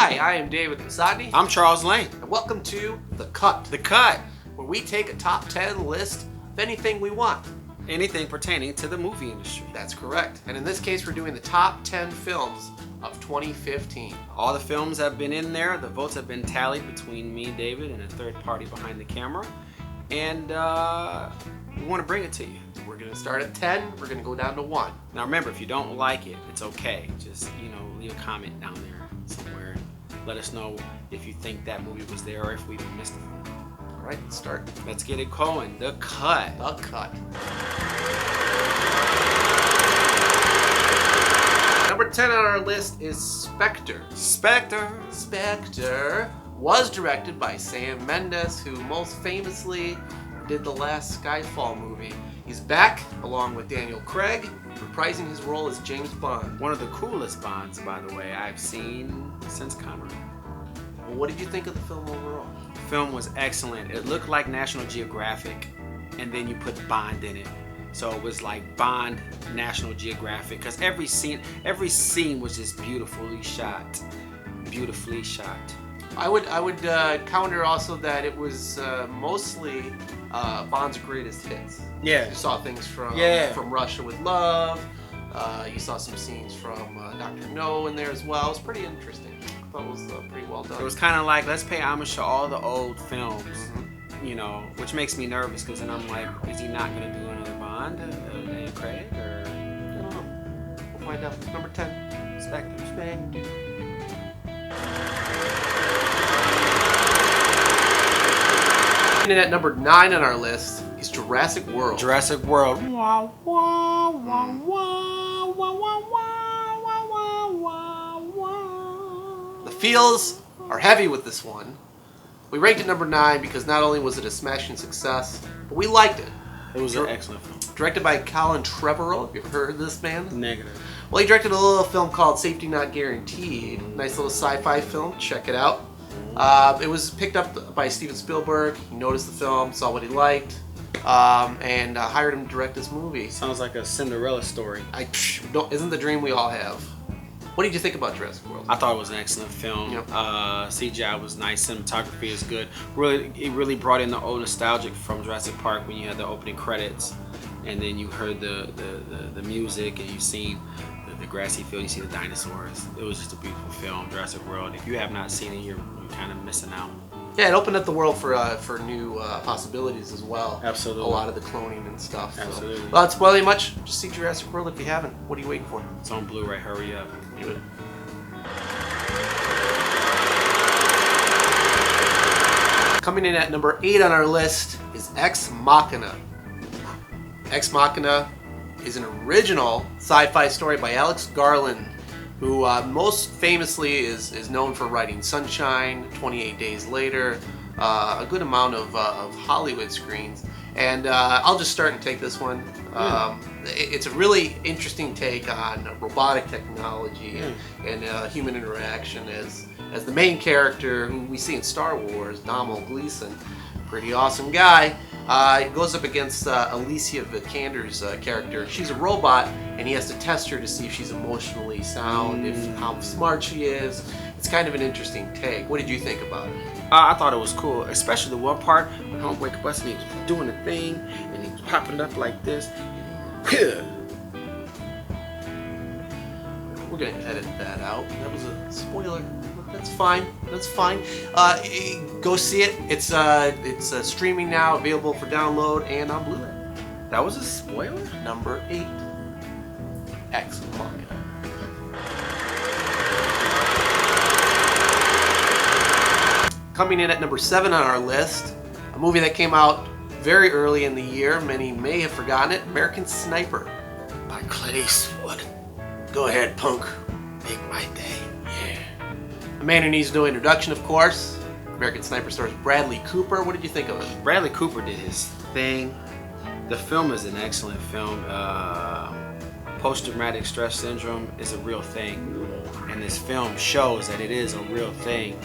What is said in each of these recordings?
Hi, I am David Masadi. I'm Charles Lane. And welcome to The Cut. The Cut. Where we take a top 10 list of anything we want. Anything pertaining to the movie industry. That's correct. And in this case, we're doing the top 10 films of 2015. All the films have been in there. The votes have been tallied between me, David, and a third party behind the camera. And we want to bring it to you. We're going to start at 10. We're going to go down to 1. Now remember, if you don't like it, it's okay. Just, leave a comment down there somewhere. Let us know if you think that movie was there or if we even missed it. All right, let's start. Let's get it going. The Cut. The Cut. Number 10 on our list is Spectre. Spectre. Spectre was directed by Sam Mendes, who most famously did the last Skyfall movie. He's back along with Daniel Craig, reprising his role as James Bond. One of the coolest Bonds, by the way, I've seen since Connery. Well, what did you think of the film overall? The film was excellent. It looked like National Geographic, and then you put Bond in it. So it was like Bond, National Geographic, because every scene was just beautifully shot. Beautifully shot. I would counter also that it was mostly Bond's greatest hits. Yeah. You saw things from Russia with Love. You saw some scenes from Dr. No in there as well. It was pretty interesting. I thought it was pretty well done. It was kind of like, let's pay homage to all the old films, which makes me nervous because then I'm like, is he not going to do another Bond, Daniel Craig, or? I don't know. We'll find out. Number 10. Spectre. And at number 9 on our list is Jurassic World. Jurassic World. The feels are heavy with this one. We ranked it number 9 because not only was it a smashing success, but we liked it. It was an excellent film. Directed by Colin Trevorrow. Have you ever heard of this man? Negative. Well, he directed a little film called Safety Not Guaranteed. Nice little sci-fi film. Check it out. It was picked up by Steven Spielberg. He noticed the film, saw what he liked, and hired him to direct this movie. Sounds like a Cinderella story. Isn't the dream we all have? What did you think about Jurassic World? I thought it was an excellent film. Yep. CGI was nice. Cinematography is good. It really brought in the old nostalgic from Jurassic Park when you had the opening credits, and then you heard the music, and you seen the grassy field, you see the dinosaurs. It was just a beautiful film, Jurassic World. If you have not seen it, you're kind of missing out. Yeah, it opened up the world for new possibilities as well. Absolutely. A lot of the cloning and stuff. Absolutely. So. Well, not spoiling much. Just see Jurassic World if you haven't. What are you waiting for? It's on Blu-ray. Hurry up. Do it. Coming in at number 8 on our list is Ex Machina. Ex Machina is an original sci-fi story by Alex Garland, who most famously is known for writing Sunshine, 28 Days Later, a good amount of Hollywood screens. And I'll just start and take this one. It's a really interesting take on robotic technology and human interaction as the main character, who we see in Star Wars, Domhnall Gleeson. Pretty awesome guy. He goes up against Alicia Vikander's character. She's a robot, and he has to test her to see if she's emotionally sound, how smart she is. It's kind of an interesting take. What did you think about it? I thought it was cool, especially the one part when Homeboy Quest and he was doing a thing, and he was popping up like this. We're gonna edit that out. That was a spoiler. That's fine. That's fine. Go see it. It's streaming now, available for download and on Blu-ray. That was a spoiler? Number 8. Ex Machina. Coming in at number 7 on our list, a movie that came out very early in the year. Many may have forgotten it. American Sniper by Clint Eastwood. Go ahead, punk. Make my day. Yeah. A man who needs no introduction, of course. American Sniper stars Bradley Cooper. What did you think of it? Bradley Cooper did his thing. The film is an excellent film. Post-traumatic stress syndrome is a real thing, and this film shows that it is a real thing,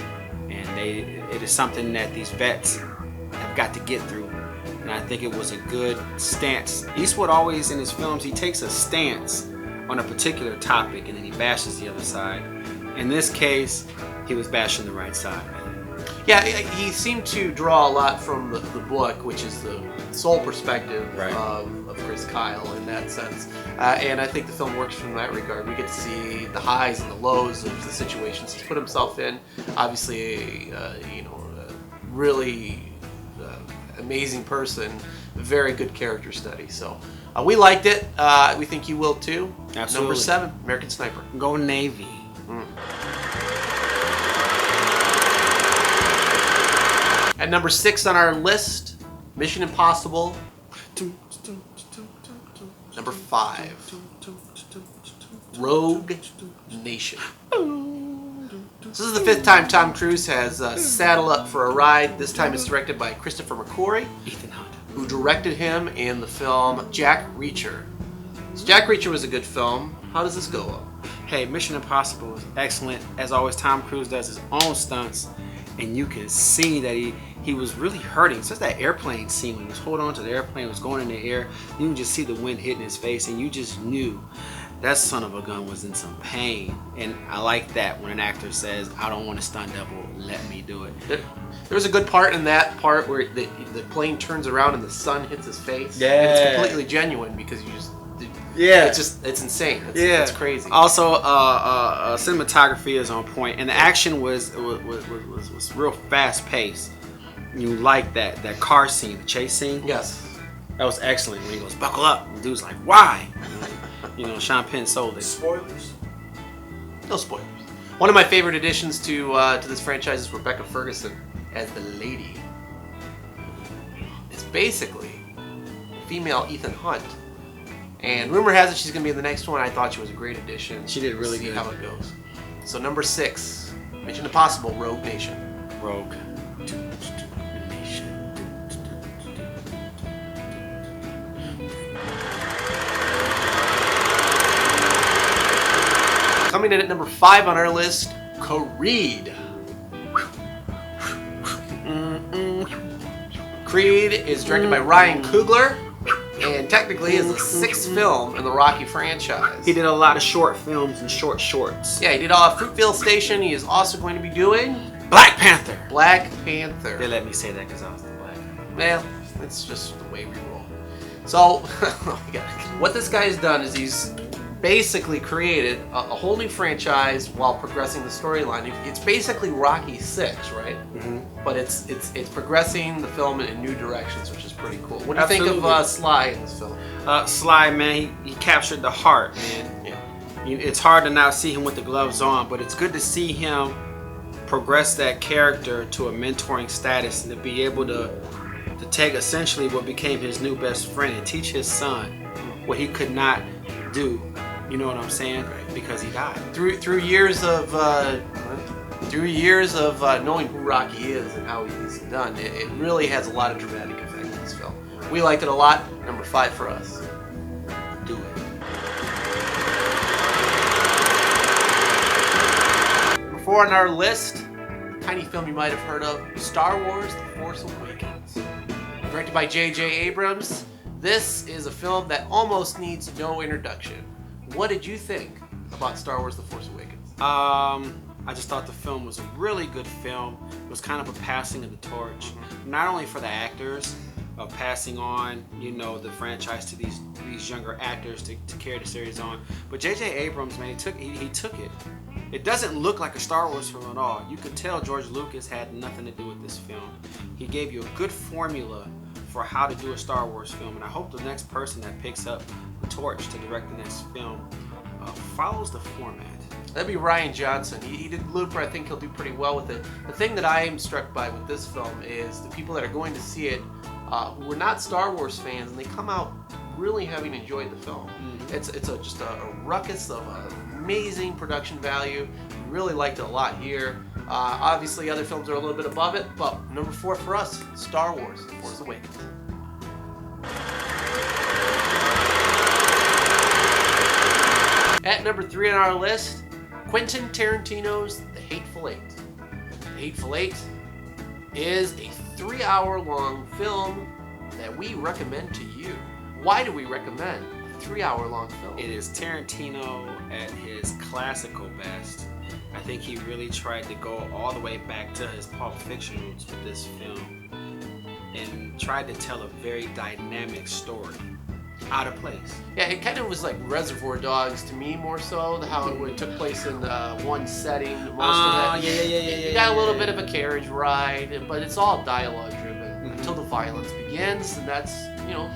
and it is something that these vets have got to get through. And I think it was a good stance. Eastwood always in his films, he takes a stance on a particular topic and then he bashes the other side. In this case, he was bashing the right side. Yeah, he seemed to draw a lot from the book, which is the sole perspective Right. of Chris Kyle in that sense. And I think the film works from that regard. We get to see the highs and the lows of the situations he's put himself in. Obviously, a really amazing person, very good character study. So we liked it. We think you will too. Absolutely. Number 7, American Sniper. Go Navy. At number 6 on our list, Mission Impossible. Number 5, Rogue Nation. This is the 5th time Tom Cruise has saddled up for a ride. This time it's directed by Christopher McQuarrie, Ethan Hunt. who directed him in the film Jack Reacher. So Jack Reacher was a good film. How does this go? Hey, Mission Impossible is excellent. As always, Tom Cruise does his own stunts, and you can see that he was really hurting. Just that airplane scene when he was holding on to the airplane, was going in the air. You can just see the wind hitting his face, and you just knew that son of a gun was in some pain. And I like that when an actor says, I don't want a stunt double, let me do it. There was a good part in that part where the plane turns around and the sun hits his face. Yeah. And it's completely genuine because you just... Yeah. It's insane. It's crazy. Also, cinematography is on point, and the action was real fast paced. You like that car scene, the chase scene. Yes. That was excellent. When he goes, buckle up, and the dude's like, why? Sean Penn sold it. Spoilers? No spoilers. One of my favorite additions to this franchise is Rebecca Ferguson as the lady. It's basically female Ethan Hunt. And rumor has it she's going to be in the next one. I thought she was a great addition. She did really See good. how it goes. So number 6, Mission Impossible, Rogue Nation. Rogue. Coming in at number 5 on our list, Creed. Creed is directed by Ryan Coogler, and technically is the 6th film in the Rocky franchise. He did a lot of short films and short shorts. Yeah, he did Fruitvale Station. He is also going to be doing Black Panther. Black Panther. They let me say that because I was the black. Well, it's just the way we roll. So, what this guy has done is he's basically created a whole new franchise while progressing the storyline. It's basically Rocky 6, right? Mm-hmm. But it's progressing the film in new directions, which is pretty cool. What do you think Absolutely. of Sly in this film? Sly, man, he captured the heart, man. Yeah. It's hard to now see him with the gloves on, but it's good to see him progress that character to a mentoring status and to be able to take essentially what became his new best friend and teach his son what he could not do. You know what I'm saying? Because he died. Through years of knowing who Rocky is and how he's done, it really has a lot of dramatic effect in this film. We liked it a lot. Number 5 for us. Do it. Number 4 on our list, tiny film you might have heard of, Star Wars: The Force Awakens. Directed by J.J. Abrams, this is a film that almost needs no introduction. What did you think about Star Wars: The Force Awakens? I just thought the film was a really good film. It was kind of a passing of the torch, not only for the actors, of passing on, the franchise to these younger actors to carry the series on, but J.J. Abrams, man, he took it. It doesn't look like a Star Wars film at all. You could tell George Lucas had nothing to do with this film. He gave you a good formula for how to do a Star Wars film, and I hope the next person that picks up the torch to direct the next film follows the format. That'd be Rian Johnson. He did Looper. I think he'll do pretty well with it. The thing that I am struck by with this film is the people that are going to see it who were not Star Wars fans, and they come out really having enjoyed the film. Mm-hmm. It's just a ruckus of amazing production value. We really liked it a lot here. Obviously, other films are a little bit above it, but number 4 for us, Star Wars: The Force Awakens. At number 3 on our list, Quentin Tarantino's The Hateful Eight. The Hateful Eight is a 3-hour-long film that we recommend to you. Why do we recommend a 3-hour-long film? It is Tarantino at his classical best. I think he really tried to go all the way back to his Pulp Fiction roots with this film and tried to tell a very dynamic story out of place. Yeah, it kind of was like Reservoir Dogs to me more so, how it took place in one setting. Most of it. Yeah. You got a little bit of a carriage ride, but it's all dialogue driven until the violence begins, and that's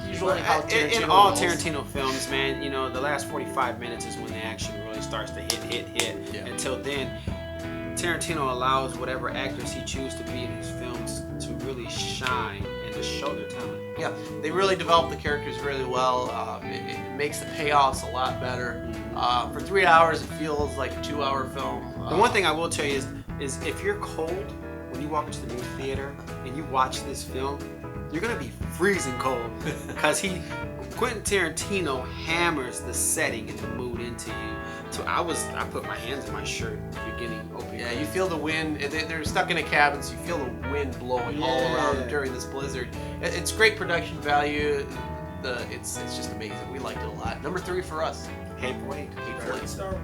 usually how Tarantino in all rolls. Tarantino films, man, the last 45 minutes is when the action really starts to hit. Yeah. Until then, Tarantino allows whatever actors he chooses to be in his films to really shine and to show their talent. Yeah, they really develop the characters really well. It makes the payoffs a lot better. For 3 hours, it feels like a 2-hour film. The one thing I will tell you is if you're cold when you walk into the movie theater and you watch this film, you're gonna be freezing cold because Quentin Tarantino hammers the setting and the mood into you. So I put my hands in my shirt opening. Yeah, you feel the wind. They're stuck in a cabin, so you feel the wind blowing all around during this blizzard. It's great production value. It's just amazing. We liked it a lot. Number 3 for us. Hateful Eight. Hateful Eight. Star Wars.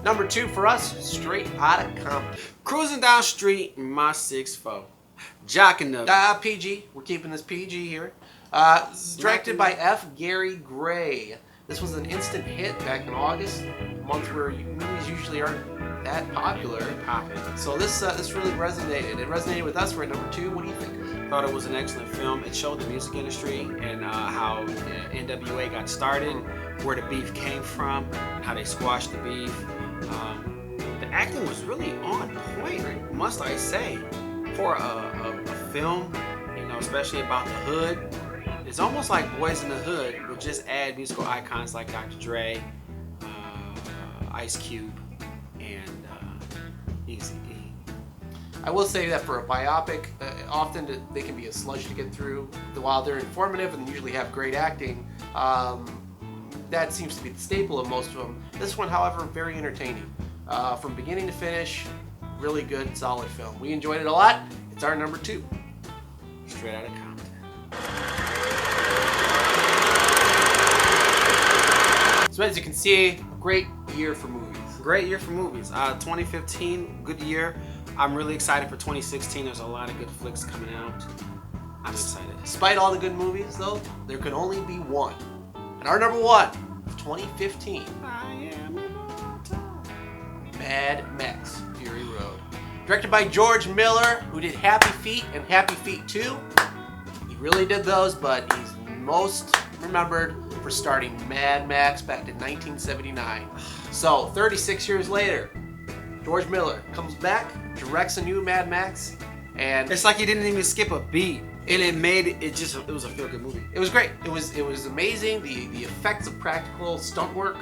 Number 2 for us, Straight Outta Compton. Cruising down street in my 6'4", jocking up. PG. We're keeping this PG here. Directed by F. Gary Gray. This was an instant hit back in August, a month where movies usually aren't that popular. So this really resonated. It resonated with us. We're at number 2. What do you think? Thought it was an excellent film. It showed the music industry and how NWA got started, where the beef came from, how they squashed the beef. The acting was really on point, must I say, for a film, especially about the hood. It's almost like Boys in the Hood, but just add musical icons like Dr. Dre, Ice Cube, and Eazy-E. I will say that for a biopic, often they can be a sludge to get through. While they're informative and usually have great acting, that seems to be the staple of most of them. This one, however, very entertaining. From beginning to finish, really good, solid film. We enjoyed it a lot. It's our number 2. Straight Outta Compton. So as you can see, a great year for movies. Great year for movies. 2015, good year. I'm really excited for 2016. There's a lot of good flicks coming out. I'm excited. Despite all the good movies, though, there could only be one. And our number 1 of 2015, I am immortal. Mad Max Fury Road. Directed by George Miller, who did Happy Feet and Happy Feet 2. He really did those, but he's most remembered for starting Mad Max back in 1979. So 36 years later, George Miller comes back, directs a new Mad Max, and It's like he didn't even skip a beat, and it made it was a feel good movie. it was great. It was amazing. The effects of practical stunt work,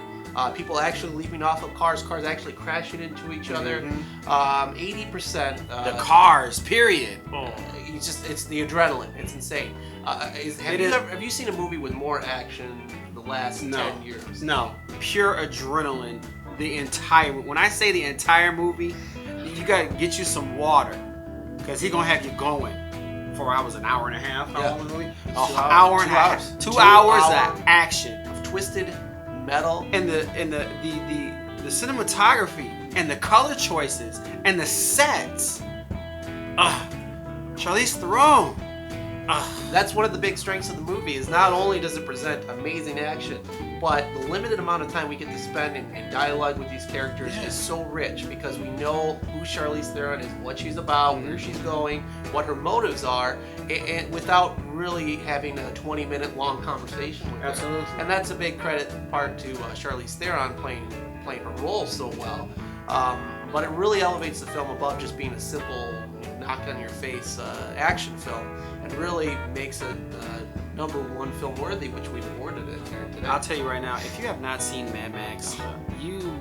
people actually leaping off of cars actually crashing into each other. 80%. The cars, period. It's the adrenaline. It's insane. Have you seen a movie with more action the last 10 years? No, pure adrenaline. When I say the entire movie, you gotta get you some water, because he gonna have you going. 4 hours, an hour and a half. How long was the movie? An hour and a half. 2 hours of action, of twisted metal, and the cinematography and the color choices and the sets. Charlize Theron. That's one of the big strengths of the movie. Is not only does it present amazing action, but the limited amount of time we get to spend in dialogue with these characters is so rich, because we know who Charlize Theron is, what she's about, where she's going, what her motives are, and without really having a 20-minute long conversation with her. Absolutely. And that's a big credit part to Charlize Theron playing her role so well. But it really elevates the film above just being a simple knock on your face action film, and really makes it number 1 film worthy, which we've awarded it here today. I'll tell you right now, if you have not seen Mad Max, you're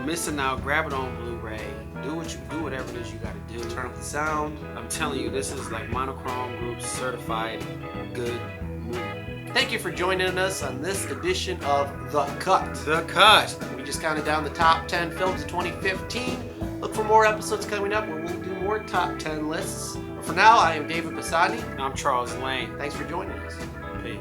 missing out. Grab it on Blu-ray. Do whatever it is you gotta do. Turn up the sound. I'm telling you, this is like Monochrome Group certified good movie. Thank you for joining us on this edition of The Cut. The Cut. We just counted down the top 10 films of 2015. Look for more episodes coming up where we'll do more top 10 lists. But for now, I am David Basadi. I'm Charles Lane. Thanks for joining us. Peace.